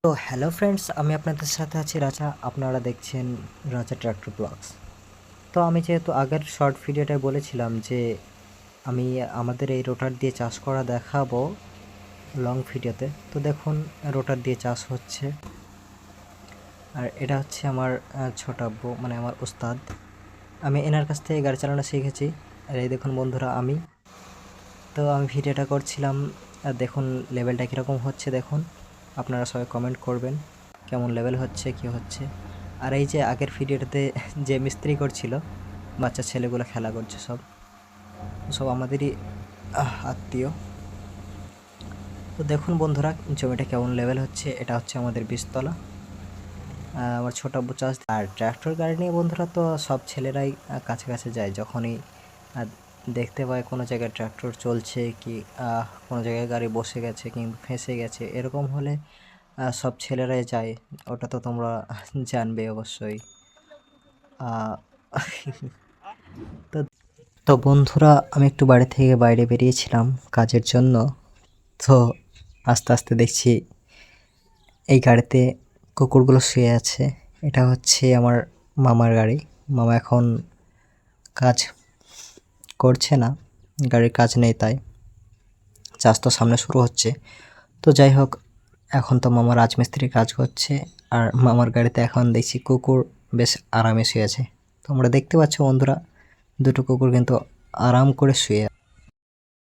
তো hello friends, আমি আপনাদের সাথে আছি রাজা। আপনারা দেখছেন রাজা ট্র্যাক্টর ব্লগস। তো আমি যেহেতু আগের শর্ট ভিডিওটায় বলেছিলাম যে আমি আমাদের এই রোটার দিয়ে চাষ করা দেখাবো লং ভিডিওতে। তো দেখুন, রোটার দিয়ে চাষ হচ্ছে। আর এটা হচ্ছে আমার ছোট আব্বু, মানে আমার উস্তাদ। আমি এনার কাছ থেকে গাড়ি চালানো শিখেছি। আর এই দেখুন বন্ধুরা, আমি ভিডিওটা করছিলাম। আর দেখুন লেভেলটা কীরকম হচ্ছে। দেখুন, আপনারা সবাই কমেন্ট করবেন কেমন লেভেল হচ্ছে, কি হচ্ছে। আর এই যে আগের ভিডিওটাতে যে মিস্ত্রি করছিল, বাচ্চা ছেলেগুলো খেলা করছে, সব সব আমাদেরই আত্মীয়। তো দেখুন বন্ধুরা, জমিটা কেমন লেভেল হচ্ছে। এটা হচ্ছে আমাদের বীজতলা। আমার ছোট আব্বু চাষ। আর ট্র্যাক্টর গাড়ি নিয়ে বন্ধুরা তো সব ছেলেরাই কাছে কাছে যায়। যখনই দেখতে পায় কোনো জায়গায় ট্র্যাক্টর চলছে, কি কোনো জায়গায় গাড়ি বসে গেছে কিংবা ফেঁসে গেছে, এরকম হলে সব ছেলেরাই যায়। ওটা তো তোমরা জানবে অবশ্যই। আহ, তো তো বন্ধুরা, আমি একটু বাড়ি থেকে বাইরে বেরিয়েছিলাম কাজের জন্য। তো আস্তে আস্তে দেখছি এই গাড়িতে কুকুরগুলো শুয়ে আছে। এটা হচ্ছে আমার মামার গাড়ি। মামা এখন কাজ করছে না, গাড়ির কাজ নেই, তাই চাষ তো সামনে শুরু হচ্ছে। তো যাই হোক, এখন তো মামা রাজমিস্ত্রি কাজ করছে। আর মামার গাড়িতে এখন দেখছি কুকুর বেশ আরামে শুয়ে আছে। তোমরা দেখতে পাচ্ছ বন্ধুরা, দুটো কুকুর কিন্তু আরাম করে শুয়ে